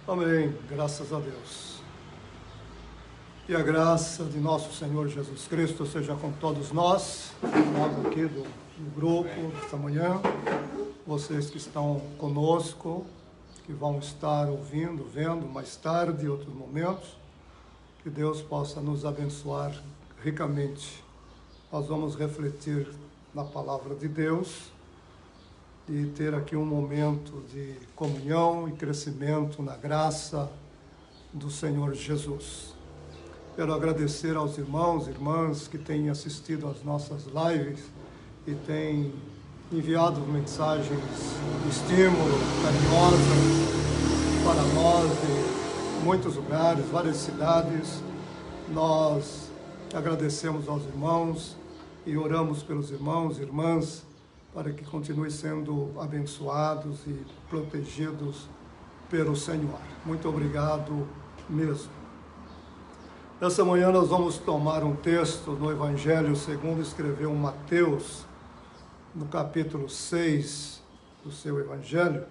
Amém, graças a Deus. E a graça de nosso Senhor Jesus Cristo seja com todos nós aqui do grupo, esta manhã, vocês que estão conosco, que vão estar ouvindo, vendo mais tarde, em outros momentos, que Deus possa nos abençoar ricamente. Nós vamos refletir na palavra de Deus e ter aqui um momento de comunhão e crescimento na graça do Senhor Jesus. Quero agradecer aos irmãos e irmãs que têm assistido às nossas lives e têm enviado mensagens de estímulo, carinhosas para nós de muitos lugares, várias cidades. Nós agradecemos aos irmãos e oramos pelos irmãos e irmãs para que continuem sendo abençoados e protegidos pelo Senhor. Muito obrigado mesmo. Nessa manhã nós vamos tomar um texto no Evangelho segundo escreveu Mateus, no capítulo 6 do seu Evangelho,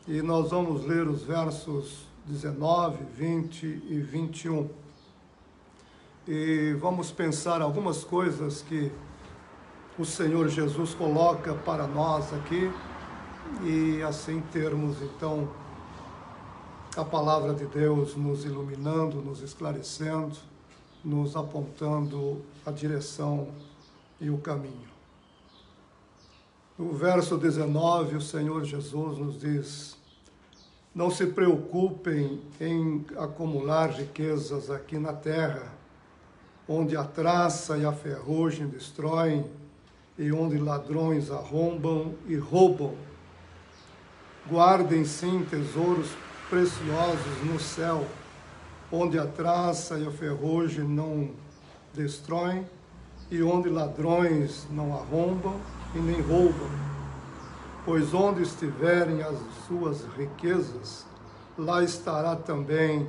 e nós vamos ler os versos 19, 20 e 21. E vamos pensar algumas coisas que o Senhor Jesus coloca para nós aqui, e assim termos então a palavra de Deus nos iluminando, nos esclarecendo, nos apontando a direção e o caminho. No verso 19, o Senhor Jesus nos diz: não se preocupem em acumular riquezas aqui na terra, onde a traça e a ferrugem destroem, e onde ladrões arrombam e roubam. Guardem sim tesouros preciosos no céu, onde a traça e a ferrugem não destroem, e onde ladrões não arrombam e nem roubam. Pois onde estiverem as suas riquezas, lá estará também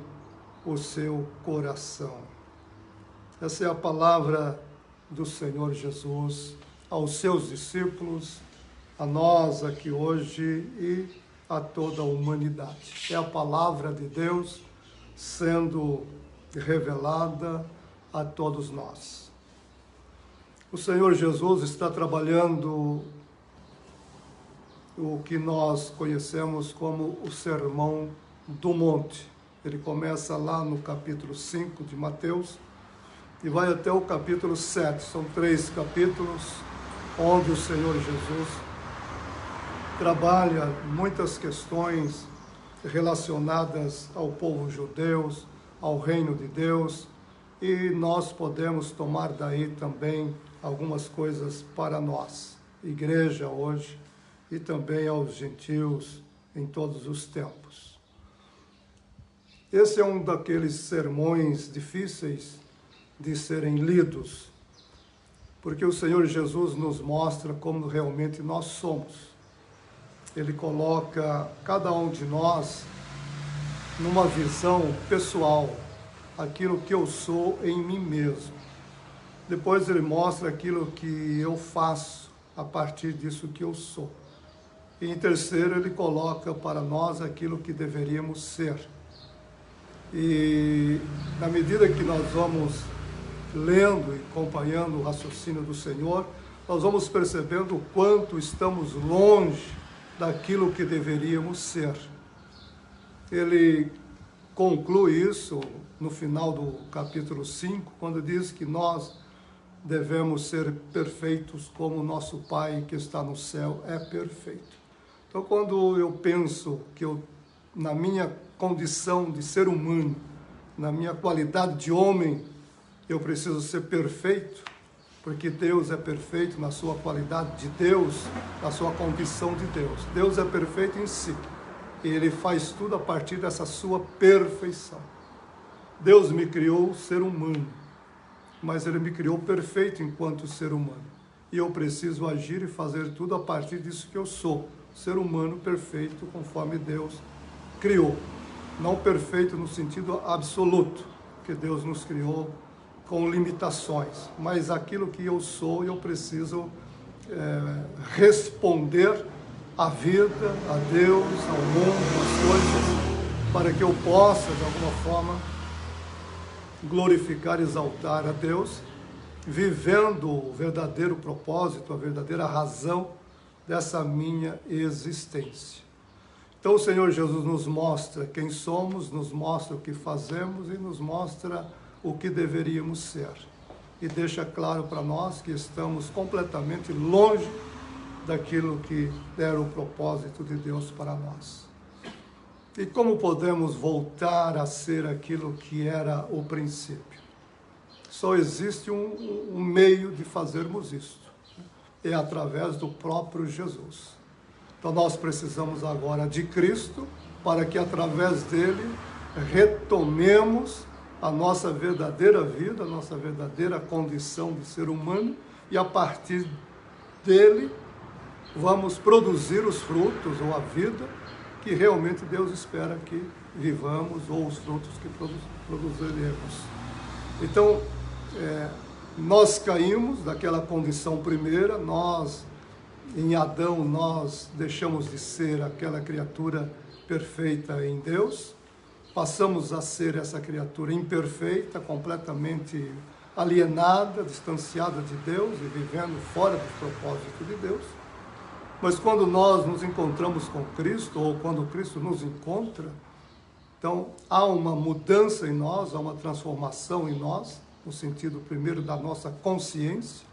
o seu coração. Essa é a palavra do Senhor Jesus aos seus discípulos, a nós aqui hoje e a toda a humanidade. É a palavra de Deus sendo revelada a todos nós. O Senhor Jesus está trabalhando o que nós conhecemos como o Sermão do Monte. Ele começa lá no capítulo 5 de Mateus e vai até o capítulo 7. São 3 capítulos onde o Senhor Jesus trabalha muitas questões relacionadas ao povo judeu, ao reino de Deus, e nós podemos tomar daí também algumas coisas para nós, igreja hoje, e também aos gentios em todos os tempos. Esse é um daqueles sermões difíceis de serem lidos, porque o Senhor Jesus nos mostra como realmente nós somos. Ele coloca cada um de nós numa visão pessoal, aquilo que eu sou em mim mesmo. Depois ele mostra aquilo que eu faço a partir disso que eu sou. E em terceiro, ele coloca para nós aquilo que deveríamos ser. E na medida que nós vamos lendo e acompanhando o raciocínio do Senhor, nós vamos percebendo o quanto estamos longe daquilo que deveríamos ser. Ele conclui isso no final do capítulo 5, quando diz que nós devemos ser perfeitos como o nosso Pai que está no céu é perfeito. Então, quando eu penso que na minha condição de ser humano, na minha qualidade de homem, eu preciso ser perfeito, porque Deus é perfeito na sua qualidade de Deus, na sua condição de Deus. Deus é perfeito em si, e Ele faz tudo a partir dessa sua perfeição. Deus me criou ser humano, mas Ele me criou perfeito enquanto ser humano. E eu preciso agir e fazer tudo a partir disso que eu sou, ser humano perfeito conforme Deus criou. Não perfeito no sentido absoluto, que Deus nos criou com limitações, mas aquilo que eu sou, eu preciso responder à vida, a Deus, ao mundo, às coisas para que eu possa, de alguma forma, glorificar e exaltar a Deus, vivendo o verdadeiro propósito, a verdadeira razão dessa minha existência. Então o Senhor Jesus nos mostra quem somos, nos mostra o que fazemos e nos mostra o que deveríamos ser. E deixa claro para nós que estamos completamente longe daquilo que era o propósito de Deus para nós. E como podemos voltar a ser aquilo que era o princípio? Só existe um meio de fazermos isto. É através do próprio Jesus. Então nós precisamos agora de Cristo para que através dele retomemos a nossa verdadeira vida, a nossa verdadeira condição de ser humano e a partir dele vamos produzir os frutos ou a vida que realmente Deus espera que vivamos ou os frutos que produziremos. Então, nós caímos daquela condição primeira, em Adão, nós deixamos de ser aquela criatura perfeita em Deus, passamos a ser essa criatura imperfeita, completamente alienada, distanciada de Deus e vivendo fora do propósito de Deus. Mas quando nós nos encontramos com Cristo, ou quando Cristo nos encontra, então há uma mudança em nós, há uma transformação em nós, no sentido primeiro da nossa consciência.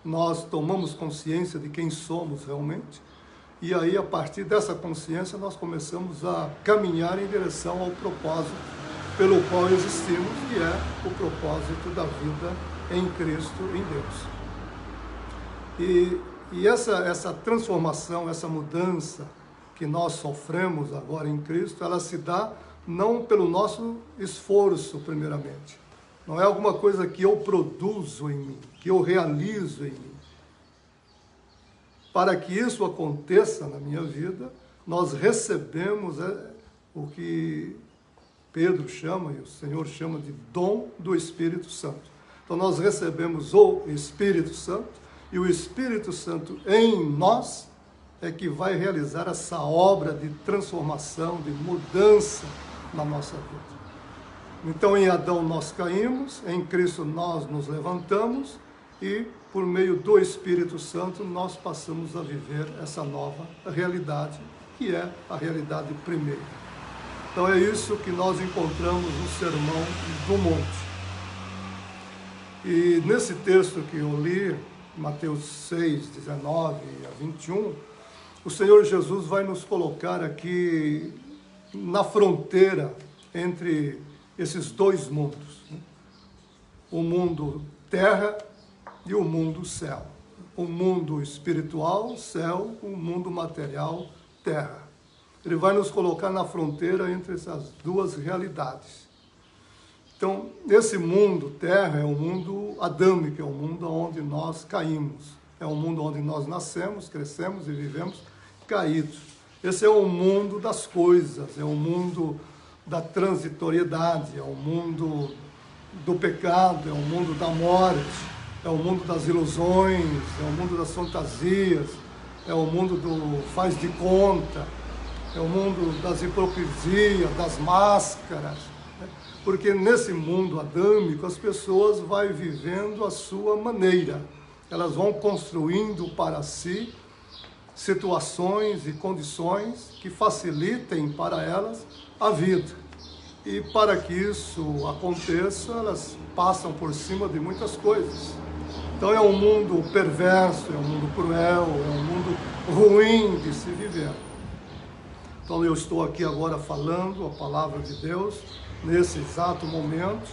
Nós tomamos consciência de quem somos realmente, e aí a partir dessa consciência nós começamos a caminhar em direção ao propósito pelo qual existimos, que é o propósito da vida em Cristo, em Deus. E essa transformação, essa mudança que nós sofremos agora em Cristo, ela se dá não pelo nosso esforço, primeiramente. Não é alguma coisa que eu produzo em mim, que eu realizo em mim. Para que isso aconteça na minha vida, nós recebemos o que Pedro chama, e o Senhor chama de dom do Espírito Santo. Então nós recebemos o Espírito Santo, e o Espírito Santo em nós é que vai realizar essa obra de transformação, de mudança na nossa vida. Então em Adão nós caímos, em Cristo nós nos levantamos e por meio do Espírito Santo nós passamos a viver essa nova realidade, que é a realidade primeira. Então é isso que nós encontramos no Sermão do Monte. E nesse texto que eu li, Mateus 6, 19 a 21, o Senhor Jesus vai nos colocar aqui na fronteira entre esses dois mundos, né? O mundo terra e o mundo céu. O mundo espiritual, céu, o mundo material, terra. Ele vai nos colocar na fronteira entre essas duas realidades. Então, esse mundo terra é o mundo adâmico, é o mundo onde nós caímos. É o mundo onde nós nascemos, crescemos e vivemos caídos. Esse é o mundo das coisas, é o mundo da transitoriedade, é o mundo do pecado, é o mundo da morte, é o mundo das ilusões, é o mundo das fantasias, é o mundo do faz de conta, é o mundo das hipocrisias, das máscaras, né? Porque nesse mundo adâmico as pessoas vão vivendo a sua maneira, elas vão construindo para si situações e condições que facilitem para elas a vida. E para que isso aconteça, elas passam por cima de muitas coisas. Então é um mundo perverso, é um mundo cruel, é um mundo ruim de se viver. Então eu estou aqui agora falando a palavra de Deus nesse exato momento,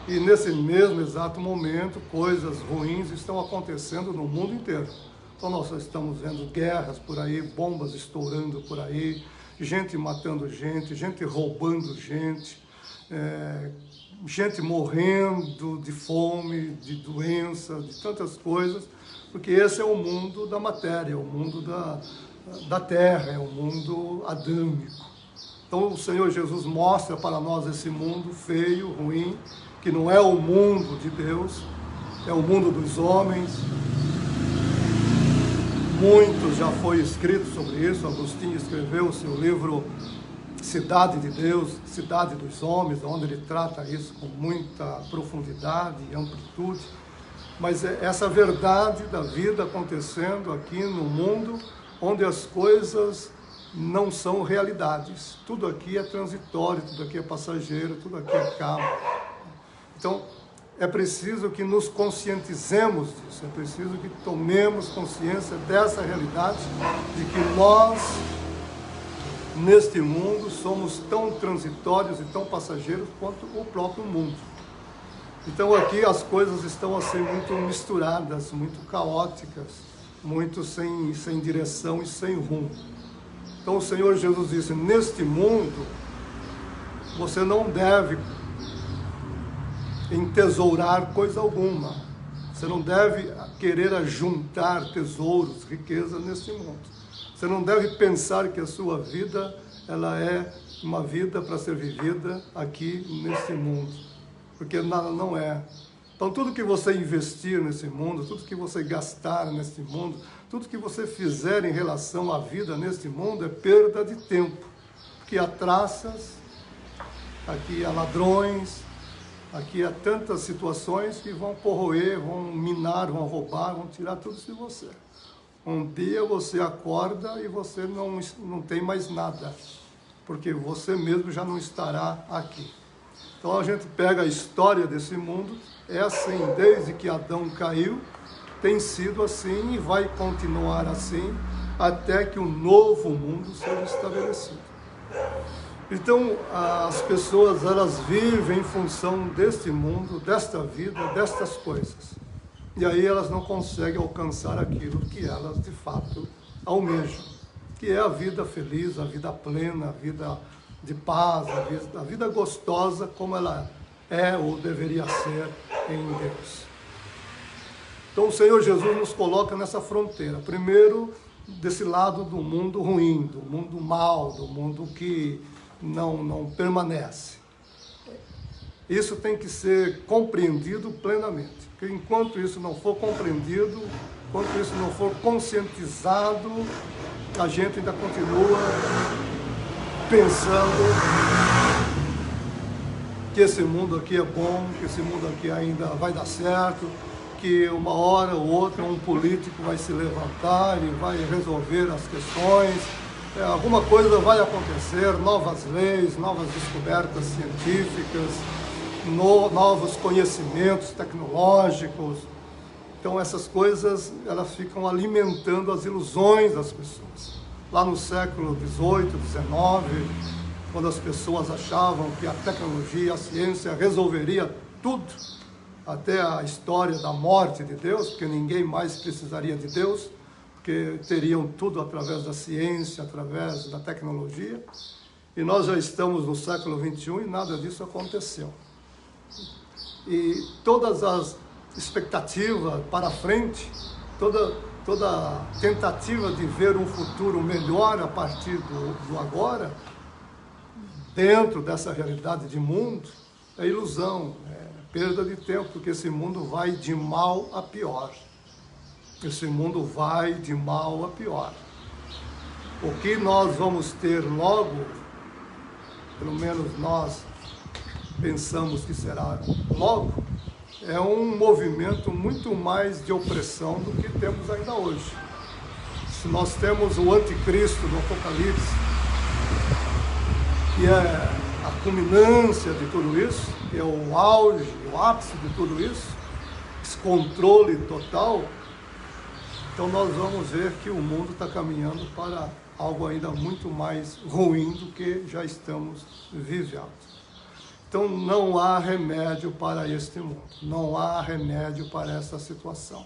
e nesse mesmo exato momento coisas ruins estão acontecendo no mundo inteiro. Então nós estamos vendo guerras por aí, bombas estourando por aí, gente matando gente roubando gente morrendo de fome, de doença, de tantas coisas, porque esse é o mundo da matéria, é o mundo da terra, é o mundo adâmico. Então o Senhor Jesus mostra para nós esse mundo feio, ruim, que não é o mundo de Deus, é o mundo dos homens. Muito já foi escrito sobre isso. Agostinho escreveu o seu livro cidade de Deus, cidade dos homens, onde ele trata isso com muita profundidade e amplitude, mas é essa verdade da vida acontecendo aqui no mundo, onde as coisas não são realidades. Tudo aqui é transitório, tudo aqui é passageiro, tudo aqui é carro. Então, é preciso que nos conscientizemos disso, é preciso que tomemos consciência dessa realidade, de que nós, neste mundo, somos tão transitórios e tão passageiros quanto o próprio mundo. Então aqui as coisas estão assim muito misturadas, muito caóticas, muito sem direção e sem rumo. Então o Senhor Jesus disse, neste mundo, você não deve entesourar coisa alguma. Você não deve querer ajuntar tesouros, riqueza neste mundo. Você não deve pensar que a sua vida, ela é uma vida para ser vivida aqui neste mundo, porque nada não é. Então tudo que você investir nesse mundo, tudo que você gastar neste mundo, tudo que você fizer em relação à vida neste mundo é perda de tempo, porque há traças, aqui há ladrões, aqui há tantas situações que vão corroer, vão minar, vão roubar, vão tirar tudo de você. Um dia você acorda e você não tem mais nada, porque você mesmo já não estará aqui. Então a gente pega a história desse mundo, é assim, desde que Adão caiu, tem sido assim e vai continuar assim, até que um novo mundo seja estabelecido. Então as pessoas, elas vivem em função deste mundo, desta vida, destas coisas. E aí elas não conseguem alcançar aquilo que elas de fato almejam, que é a vida feliz, a vida plena, a vida de paz, a vida gostosa como ela é ou deveria ser em Deus. Então o Senhor Jesus nos coloca nessa fronteira, primeiro desse lado do mundo ruim, do mundo mal, do mundo que não permanece. Isso tem que ser compreendido plenamente, porque enquanto isso não for compreendido, enquanto isso não for conscientizado, a gente ainda continua pensando que esse mundo aqui é bom, que esse mundo aqui ainda vai dar certo, que uma hora ou outra um político vai se levantar e vai resolver as questões, alguma coisa vai acontecer, novas leis, novas descobertas científicas, novos conhecimentos tecnológicos. Então essas coisas, elas ficam alimentando as ilusões das pessoas. Lá no século XVIII, XIX, quando as pessoas achavam que a tecnologia, a ciência resolveria tudo, até a história da morte de Deus, porque ninguém mais precisaria de Deus, porque teriam tudo através da ciência, através da tecnologia. E nós já estamos no século XXI e nada disso aconteceu. E todas as expectativas para frente, toda tentativa de ver um futuro melhor a partir do agora, dentro dessa realidade de mundo, é ilusão, é perda de tempo, porque esse mundo vai de mal a pior. Esse mundo vai de mal a pior. O que nós vamos ter logo, pelo menos nós pensamos que será logo, é um movimento muito mais de opressão do que temos ainda hoje. Se nós temos o anticristo do Apocalipse, que é a culminância de tudo isso, que é o auge, o ápice de tudo isso, esse controle total, então nós vamos ver que o mundo está caminhando para algo ainda muito mais ruim do que já estamos vivendo. Então não há remédio para este mundo, não há remédio para essa situação.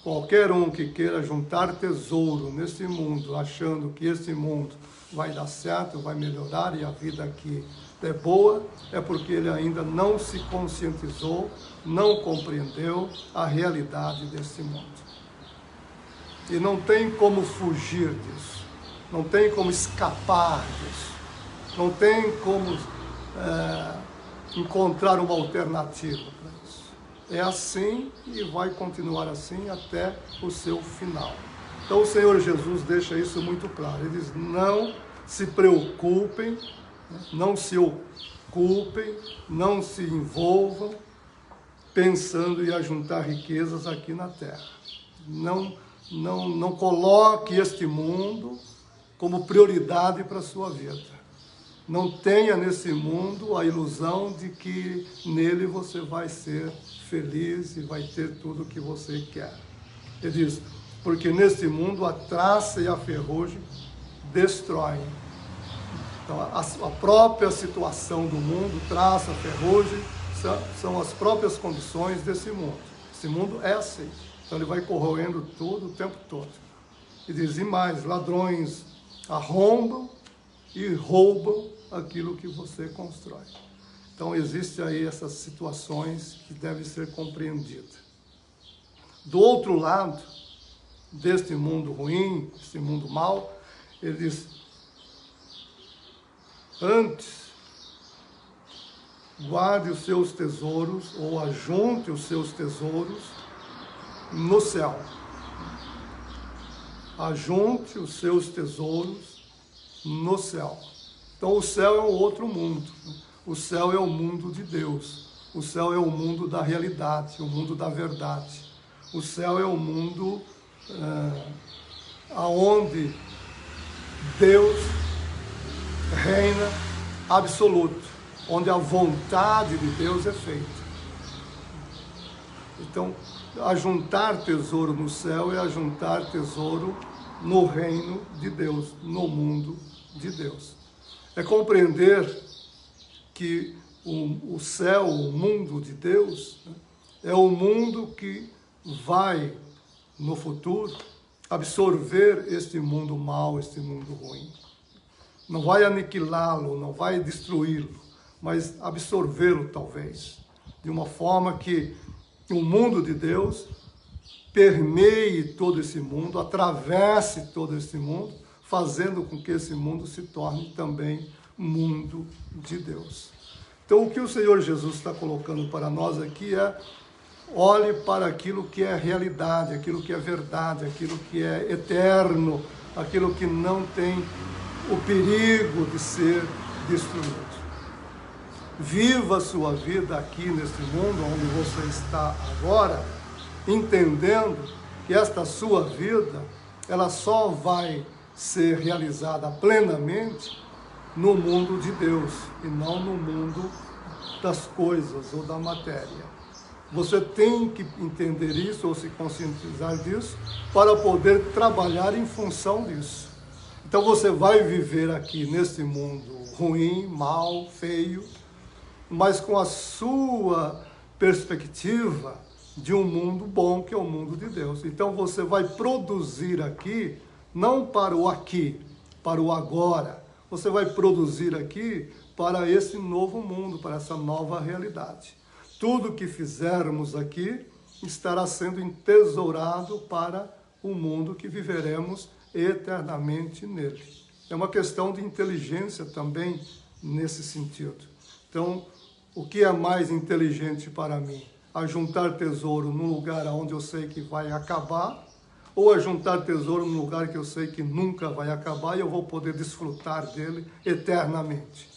Qualquer um que queira juntar tesouro nesse mundo, achando que esse mundo vai dar certo, vai melhorar e a vida aqui é boa, é porque ele ainda não se conscientizou, não compreendeu a realidade desse mundo. E não tem como fugir disso, não tem como escapar disso, não tem como encontrar uma alternativa para isso. É assim e vai continuar assim até o seu final. Então o Senhor Jesus deixa isso muito claro. Ele diz, não se preocupem Não se ocupem, não se envolvam pensando em ajuntar riquezas aqui na terra. Não coloque este mundo como prioridade para a sua vida. Não tenha nesse mundo a ilusão de que nele você vai ser feliz e vai ter tudo o que você quer. Ele diz, porque nesse mundo a traça e a ferrugem destroem. Então, a própria situação do mundo, traça, ferrugem, são as próprias condições desse mundo. Esse mundo é assim. Então ele vai corroendo tudo o tempo todo. E diz, e mais, ladrões arrombam e roubam aquilo que você constrói. Então existem aí essas situações que devem ser compreendidas. Do outro lado deste mundo ruim, deste mundo mau, ele diz, antes, guarde os seus tesouros, ou ajunte os seus tesouros no céu. Ajunte os seus tesouros no céu. Então o céu é um outro mundo. O céu é o mundo de Deus. O céu é o mundo da realidade, o mundo da verdade. O céu é o mundo aonde Deus reina absoluto, onde a vontade de Deus é feita. Então, ajuntar tesouro no céu é ajuntar tesouro no reino de Deus, no mundo de Deus. É compreender que o céu, o mundo de Deus, é o mundo que vai, no futuro, absorver este mundo mau, este mundo ruim. Não vai aniquilá-lo, não vai destruí-lo, mas absorvê-lo talvez, de uma forma que o mundo de Deus permeie todo esse mundo, atravesse todo esse mundo, fazendo com que esse mundo se torne também mundo de Deus. Então o que o Senhor Jesus está colocando para nós aqui é, olhe para aquilo que é realidade, aquilo que é verdade, aquilo que é eterno, aquilo que não tem o perigo de ser destruído. Viva a sua vida aqui neste mundo onde você está agora, entendendo que esta sua vida, ela só vai ser realizada plenamente no mundo de Deus e não no mundo das coisas ou da matéria. Você tem que entender isso ou se conscientizar disso para poder trabalhar em função disso. Então você vai viver aqui nesse mundo ruim, mau, feio, mas com a sua perspectiva de um mundo bom, que é o mundo de Deus. Então você vai produzir aqui, não para o aqui, para o agora. Você vai produzir aqui para esse novo mundo, para essa nova realidade. Tudo que fizermos aqui estará sendo entesourado para o mundo que viveremos eternamente nele. É uma questão de inteligência também nesse sentido. Então, o que é mais inteligente para mim? Ajuntar tesouro num lugar onde eu sei que vai acabar, ou ajuntar tesouro num lugar que eu sei que nunca vai acabar e eu vou poder desfrutar dele eternamente?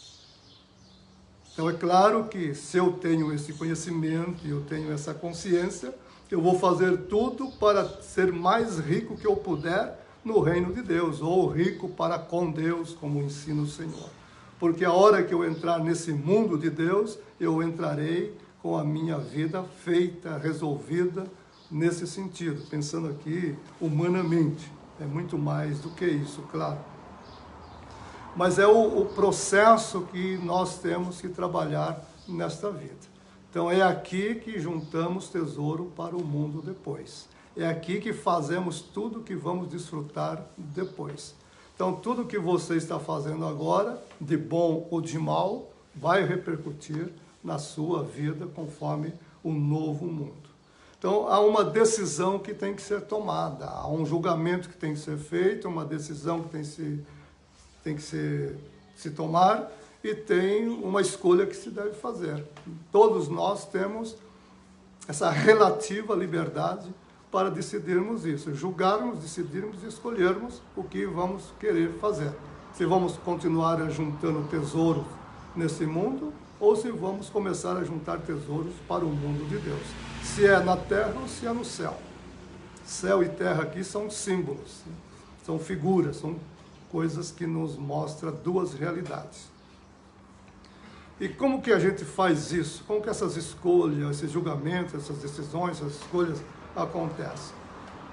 Então é claro que se eu tenho esse conhecimento e eu tenho essa consciência, eu vou fazer tudo para ser mais rico que eu puder no reino de Deus, ou rico para com Deus, como ensina o Senhor. Porque a hora que eu entrar nesse mundo de Deus, eu entrarei com a minha vida feita, resolvida nesse sentido, pensando aqui humanamente. É muito mais do que isso, claro. Mas é o processo que nós temos que trabalhar nesta vida. Então é aqui que juntamos tesouro para o mundo depois. É aqui que fazemos tudo que vamos desfrutar depois. Então tudo que você está fazendo agora, de bom ou de mal, vai repercutir na sua vida conforme o novo mundo. Então há uma decisão que tem que ser tomada, há um julgamento que tem que ser feito, uma decisão que tem que se tomar e tem uma escolha que se deve fazer. Todos nós temos essa relativa liberdade para decidirmos isso, julgarmos, decidirmos e escolhermos o que vamos querer fazer. Se vamos continuar juntando tesouros nesse mundo, ou se vamos começar a juntar tesouros para o mundo de Deus. Se é na terra ou se é no céu. Céu e terra aqui são símbolos, são figuras, são coisas que nos mostram duas realidades. E como que a gente faz isso? Como que essas escolhas, esses julgamentos, essas decisões, essas escolhas acontecem?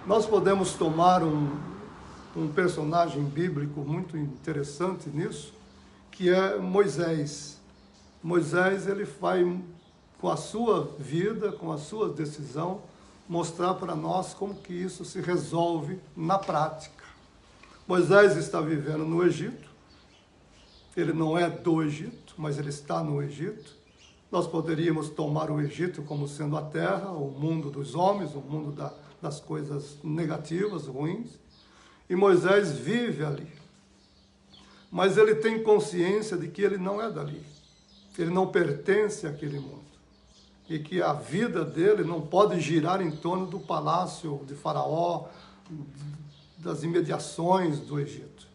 Nós podemos tomar um personagem bíblico muito interessante nisso, que é Moisés. Moisés, ele vai, com a sua vida, com a sua decisão, mostrar para nós como que isso se resolve na prática. Moisés está vivendo no Egito, ele não é do Egito, mas ele está no Egito. Nós poderíamos tomar o Egito como sendo a terra, o mundo dos homens, o mundo das coisas negativas, ruins. E Moisés vive ali. Mas ele tem consciência de que ele não é dali. Ele não pertence àquele mundo. E que a vida dele não pode girar em torno do palácio de Faraó, das imediações do Egito.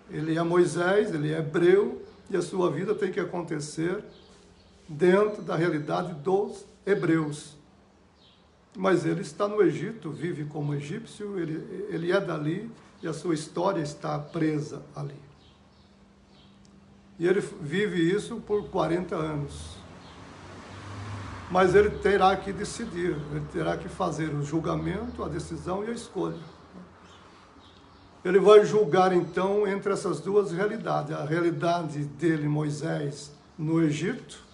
Ele é Moisés, ele é hebreu, e a sua vida tem que acontecer dentro da realidade dos hebreus. Mas ele está no Egito, vive como egípcio, ele é dali, e a sua história está presa ali. E ele vive isso por 40 anos. Mas ele terá que decidir, ele terá que fazer o julgamento, a decisão e a escolha. Ele vai julgar, então, entre essas duas realidades. A realidade dele, Moisés, no Egito,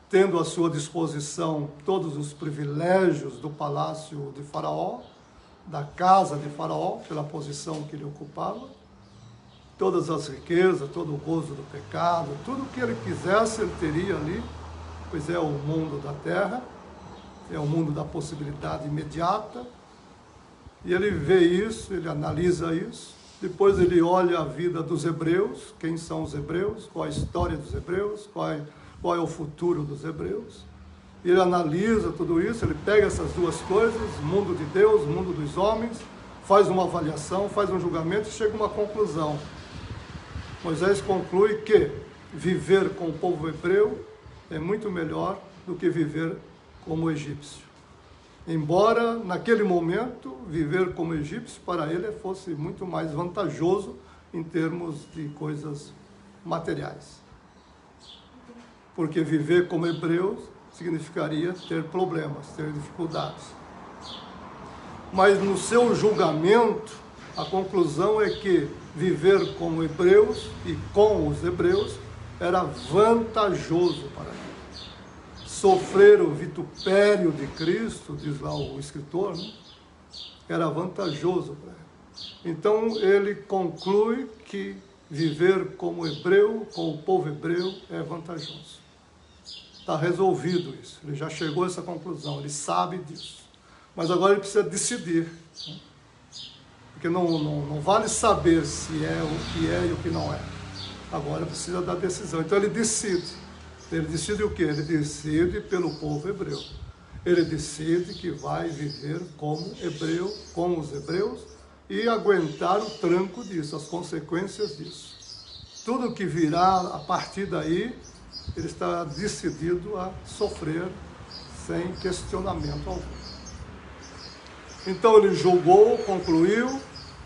tendo à sua disposição todos os privilégios do palácio de Faraó, da casa de Faraó, pela posição que ele ocupava, todas as riquezas, todo o gozo do pecado, tudo o que ele quisesse, ele teria ali, pois é o mundo da terra, é o mundo da possibilidade imediata. E ele vê isso, ele analisa isso, depois ele olha a vida dos hebreus, quem são os hebreus, qual a história dos hebreus, qual é o futuro dos hebreus. Ele analisa tudo isso, ele pega essas duas coisas, mundo de Deus, mundo dos homens, faz uma avaliação, faz um julgamento e chega a uma conclusão. Moisés conclui que viver com o povo hebreu é muito melhor do que viver como egípcio. Embora, naquele momento, viver como egípcio, para ele, fosse muito mais vantajoso em termos de coisas materiais. Porque viver como hebreu significaria ter problemas, ter dificuldades. Mas no seu julgamento, a conclusão é que viver como hebreus e com os hebreus era vantajoso para ele. Sofrer o vitupério de Cristo, diz lá o escritor, né? Era vantajoso para ele. Então ele conclui que viver como hebreu, com o povo hebreu, é vantajoso. Está resolvido isso, ele já chegou a essa conclusão, ele sabe disso. Mas agora ele precisa decidir, né? Porque não vale saber se é o que é e o que não é. Agora precisa da decisão. Então ele decide. Ele decide o quê? Ele decide pelo povo hebreu. Ele decide que vai viver como hebreu, com os hebreus, e aguentar o tranco disso, as consequências disso. Tudo que virá a partir daí, ele está decidido a sofrer sem questionamento algum. Então ele julgou, concluiu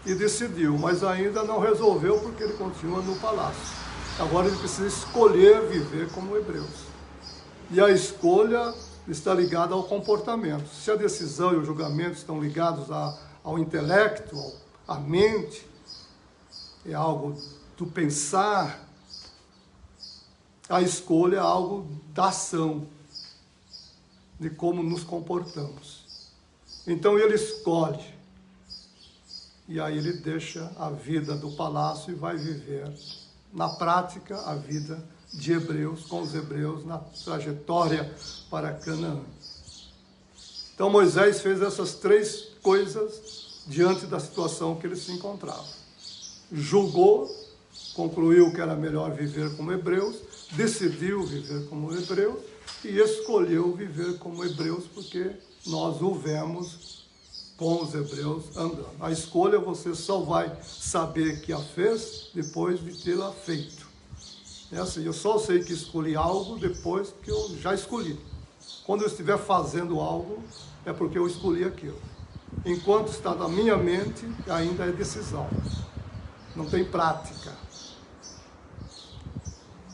e decidiu, mas ainda não resolveu porque ele continua no palácio. Agora ele precisa escolher viver como hebreus. E a escolha está ligada ao comportamento. Se a decisão e o julgamento estão ligados ao intelecto, à mente, é algo do pensar, a escolha é algo da ação, de como nos comportamos. Então ele escolhe, e aí ele deixa a vida do palácio e vai viver na prática a vida de hebreus, com os hebreus, na trajetória para Canaã. Então Moisés fez essas três coisas diante da situação que ele se encontrava. Julgou, concluiu que era melhor viver como hebreus, decidiu viver como hebreus e escolheu viver como hebreus porque nós o vemos com os hebreus andando. A escolha você só vai saber que a fez depois de tê-la feito. É assim, eu só sei que escolhi algo depois que eu já escolhi. Quando eu estiver fazendo algo, é porque eu escolhi aquilo. Enquanto está na minha mente, ainda é decisão. Não tem prática.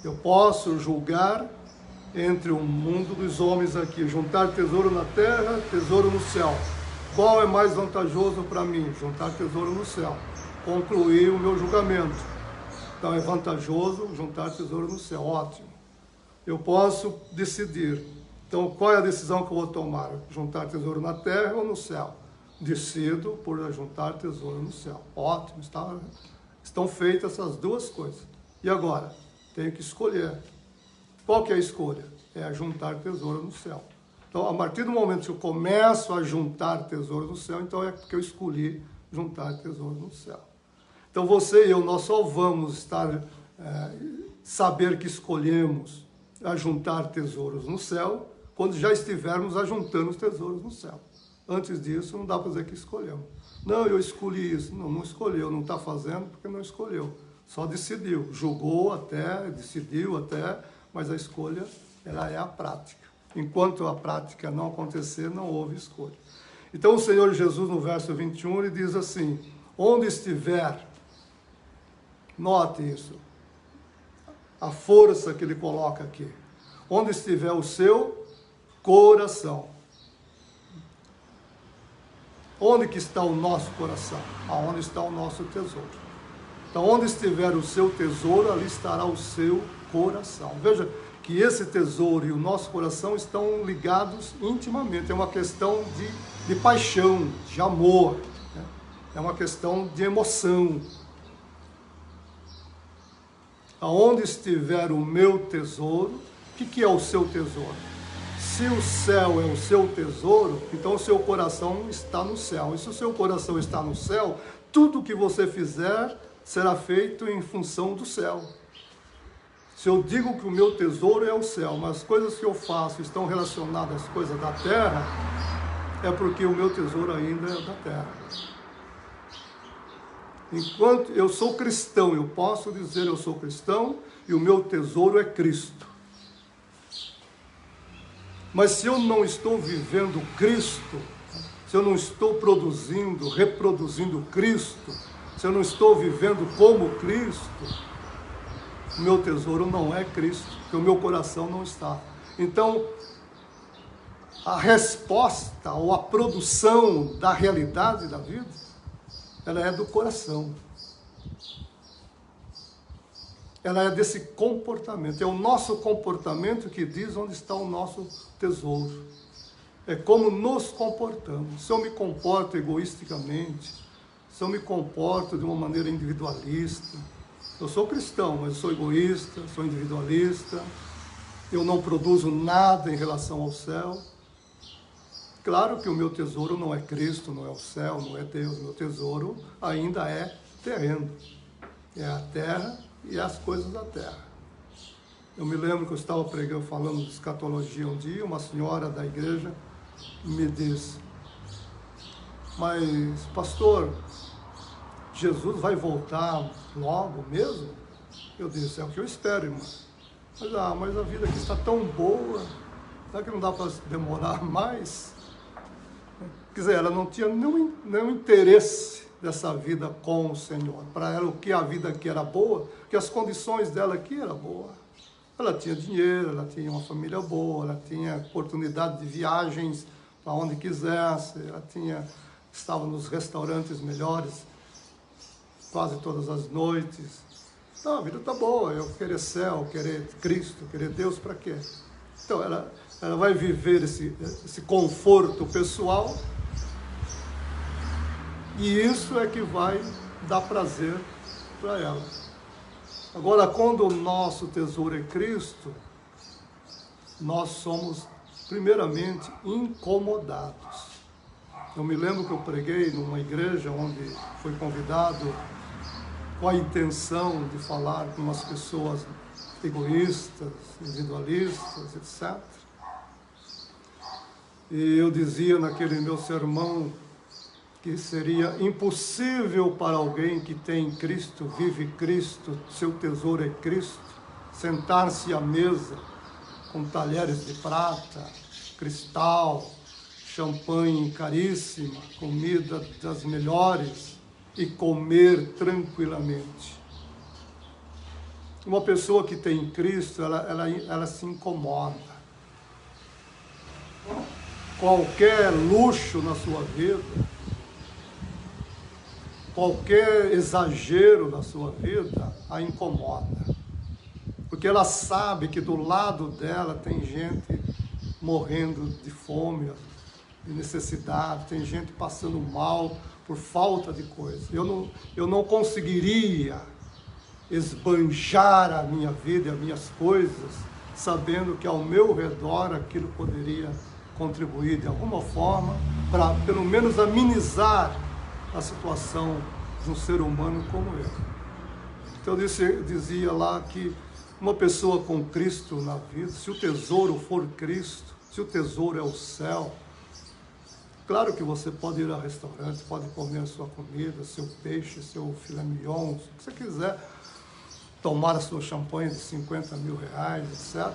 Eu posso julgar entre o mundo dos homens aqui, juntar tesouro na terra, tesouro no céu. Qual é mais vantajoso para mim? Juntar tesouro no céu. Concluir o meu julgamento. Então é vantajoso juntar tesouro no céu. Ótimo. Eu posso decidir. Então qual é a decisão que eu vou tomar? Juntar tesouro na terra ou no céu? Decido por juntar tesouro no céu. Ótimo. Estão feitas essas duas coisas. E agora? Tenho que escolher. Qual que é a escolha? É juntar tesouro no céu. Então, a partir do momento que eu começo a juntar tesouro no céu, então é porque eu escolhi juntar tesouro no céu. Então, você e eu, nós só vamos saber que escolhemos a juntar tesouros no céu quando já estivermos ajuntando os tesouros no céu. Antes disso, não dá para dizer que escolhemos. Não, eu escolhi isso. Não, não escolheu, não está fazendo porque não escolheu. Só decidiu, julgou até, decidiu até, mas a escolha, ela é a prática. Enquanto a prática não acontecer, não houve escolha. Então o Senhor Jesus, no verso 21, ele diz assim, onde estiver, note isso, a força que ele coloca aqui, onde estiver o seu coração. Onde que está o nosso coração? Aonde está o nosso tesouro? Então, onde estiver o seu tesouro, ali estará o seu coração. Veja que esse tesouro e o nosso coração estão ligados intimamente. É uma questão de paixão, de amor. Né? É uma questão de emoção. Aonde estiver o meu tesouro, o que é o seu tesouro? Se o céu é o seu tesouro, então o seu coração está no céu. E se o seu coração está no céu, tudo que você fizer será feito em função do céu. Se eu digo que o meu tesouro é o céu, mas as coisas que eu faço estão relacionadas às coisas da terra, é porque o meu tesouro ainda é da terra. Enquanto eu sou cristão, eu posso dizer eu sou cristão e o meu tesouro é Cristo. Mas se eu não estou vivendo Cristo, se eu não estou produzindo, reproduzindo Cristo, se eu não estou vivendo como Cristo, o meu tesouro não é Cristo, porque o meu coração não está. Então, a resposta ou a produção da realidade da vida, ela é do coração. Ela é desse comportamento. É o nosso comportamento que diz onde está o nosso tesouro. É como nos comportamos. Se eu me comporto egoisticamente, se eu me comporto de uma maneira individualista, eu sou cristão, mas eu sou egoísta, sou individualista, eu não produzo nada em relação ao céu. Claro que o meu tesouro não é Cristo, não é o céu, não é Deus. O meu tesouro ainda é terreno. É a terra e as coisas da terra. Eu me lembro que eu estava pregando, falando de escatologia um dia, uma senhora da igreja me disse, mas pastor, Jesus vai voltar logo mesmo? Eu disse, é o que eu espero, irmão. Mas a vida aqui está tão boa, será que não dá para demorar mais? Quer dizer, ela não tinha nenhum interesse dessa vida com o Senhor. Para ela, o que a vida aqui era boa, que as condições dela aqui eram boas. Ela tinha dinheiro, ela tinha uma família boa, ela tinha oportunidade de viagens para onde quisesse, estava nos restaurantes melhores quase todas as noites. Então, a vida está boa, eu querer céu, querer Cristo, querer Deus, para quê? Então, ela vai viver esse conforto pessoal e isso é que vai dar prazer para ela. Agora, quando o nosso tesouro é Cristo, nós somos, primeiramente, incomodados. Eu me lembro que eu preguei numa igreja onde fui convidado com a intenção de falar com umas pessoas egoístas, individualistas, etc. E eu dizia naquele meu sermão que seria impossível para alguém que tem Cristo, vive Cristo, seu tesouro é Cristo, sentar-se à mesa com talheres de prata, cristal, champanhe caríssima, comida das melhores e comer tranquilamente. Uma pessoa que tem Cristo, ela se incomoda. Qualquer luxo na sua vida, qualquer exagero na sua vida, a incomoda. Porque ela sabe que do lado dela tem gente morrendo de fome, de necessidade, tem gente passando mal por falta de coisa. Eu não conseguiria esbanjar a minha vida e as minhas coisas, sabendo que ao meu redor aquilo poderia contribuir de alguma forma para pelo menos amenizar a situação de um ser humano como eu. Então eu dizia lá que uma pessoa com Cristo na vida, se o tesouro for Cristo, se o tesouro é o céu, claro que você pode ir ao restaurante, pode comer a sua comida, seu peixe, seu filé mignon, o que você quiser, tomar a sua champanhe de 50 mil reais, etc.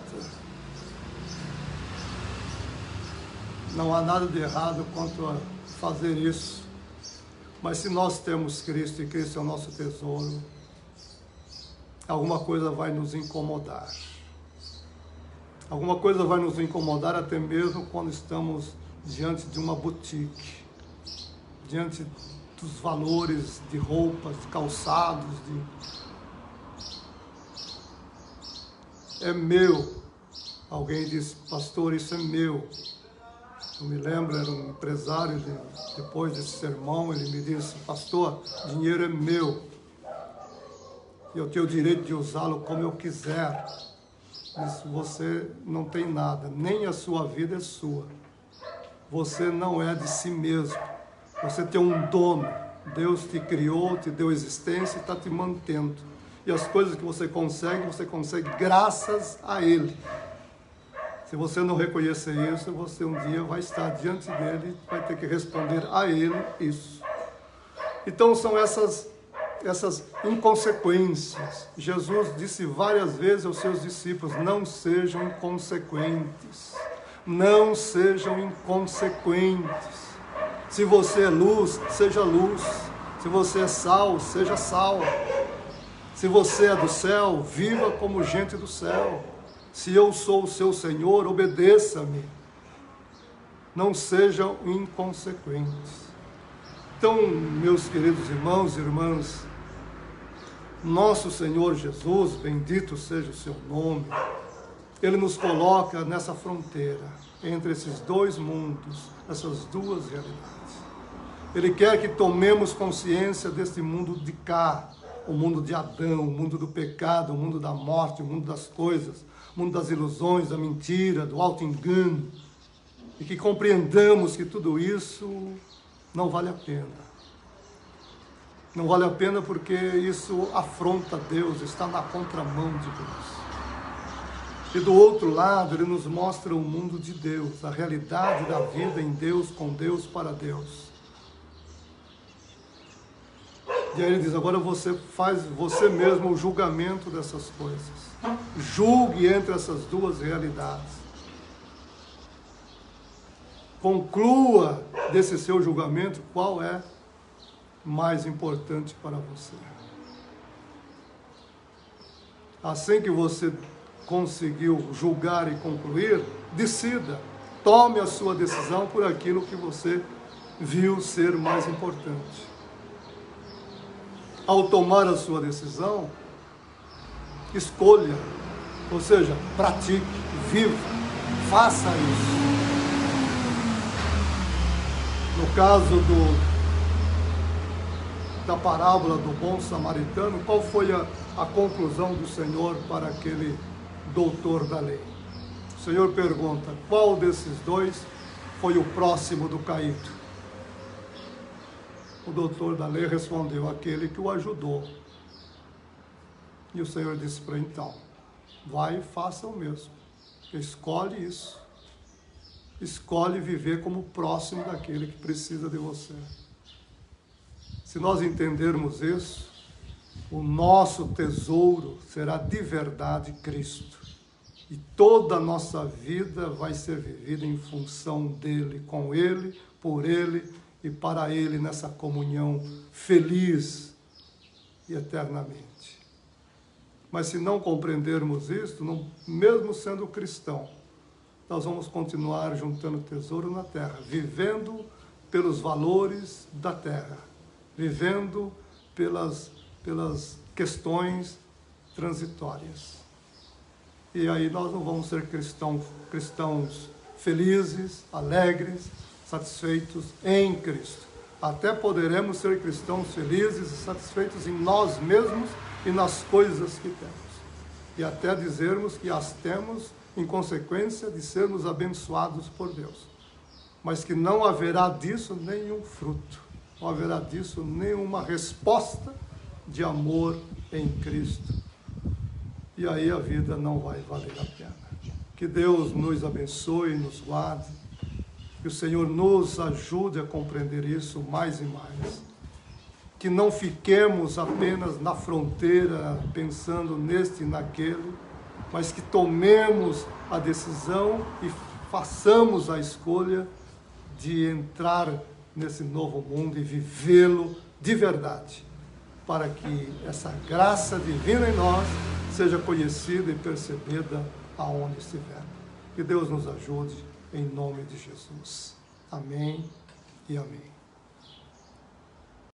Não há nada de errado quanto a fazer isso. Mas se nós temos Cristo e Cristo é o nosso tesouro, alguma coisa vai nos incomodar. Alguma coisa vai nos incomodar até mesmo quando estamos diante de uma boutique, diante dos valores de roupas, de calçados, é meu. Alguém disse, pastor, isso é meu. Eu me lembro, era um empresário, depois desse sermão, ele me disse, pastor, dinheiro é meu. E eu tenho o direito de usá-lo como eu quiser. Disse, você não tem nada, nem a sua vida é sua. Você não é de si mesmo. Você tem um dono. Deus te criou, te deu existência e está te mantendo. E as coisas que você consegue graças a Ele. Se você não reconhecer isso, você um dia vai estar diante dele e vai ter que responder a Ele isso. Então são essas inconsequências. Jesus disse várias vezes aos seus discípulos, não sejam inconsequentes. Não sejam inconsequentes. Se você é luz, seja luz. Se você é sal, seja sal. Se você é do céu, viva como gente do céu. Se eu sou o seu Senhor, obedeça-me. Não sejam inconsequentes. Então, meus queridos irmãos e irmãs, nosso Senhor Jesus, bendito seja o seu nome, Ele nos coloca nessa fronteira, entre esses dois mundos, essas duas realidades. Ele quer que tomemos consciência deste mundo de cá, o mundo de Adão, o mundo do pecado, o mundo da morte, o mundo das coisas, o mundo das ilusões, da mentira, do auto-engano, e que compreendamos que tudo isso não vale a pena. Não vale a pena porque isso afronta Deus, está na contramão de Deus. E do outro lado, Ele nos mostra o mundo de Deus, a realidade da vida em Deus, com Deus, para Deus. E aí Ele diz, agora você faz você mesmo o julgamento dessas coisas. Julgue entre essas duas realidades. Conclua desse seu julgamento qual é mais importante para você. Assim que você conseguiu julgar e concluir, decida, tome a sua decisão por aquilo que você viu ser mais importante. Ao tomar a sua decisão, escolha, ou seja, pratique, viva, faça isso. No caso da parábola do bom samaritano, qual foi a conclusão do Senhor para aquele doutor da lei? O Senhor pergunta, qual desses dois foi o próximo do caído? O doutor da lei respondeu, aquele que o ajudou. E o Senhor disse para ele, então, vai e faça o mesmo. Escolhe isso. Escolhe viver como próximo daquele que precisa de você. Se nós entendermos isso, o nosso tesouro será de verdade Cristo. E toda a nossa vida vai ser vivida em função dele, com ele, por ele e para ele, nessa comunhão feliz e eternamente. Mas se não compreendermos isto, mesmo sendo cristão, nós vamos continuar juntando tesouro na terra, vivendo pelos valores da terra, vivendo pelas questões transitórias. E aí nós não vamos ser cristãos felizes, alegres, satisfeitos em Cristo. Até poderemos ser cristãos felizes e satisfeitos em nós mesmos e nas coisas que temos. E até dizermos que as temos em consequência de sermos abençoados por Deus. Mas que não haverá disso nenhum fruto, não haverá disso nenhuma resposta de amor em Cristo. E aí a vida não vai valer a pena. Que Deus nos abençoe, nos guarde, que o Senhor nos ajude a compreender isso mais e mais. Que não fiquemos apenas na fronteira, pensando neste e naquele, mas que tomemos a decisão e façamos a escolha de entrar nesse novo mundo e vivê-lo de verdade, para que essa graça divina em nós seja conhecida e percebida aonde estiver. Que Deus nos ajude, em nome de Jesus. Amém e amém.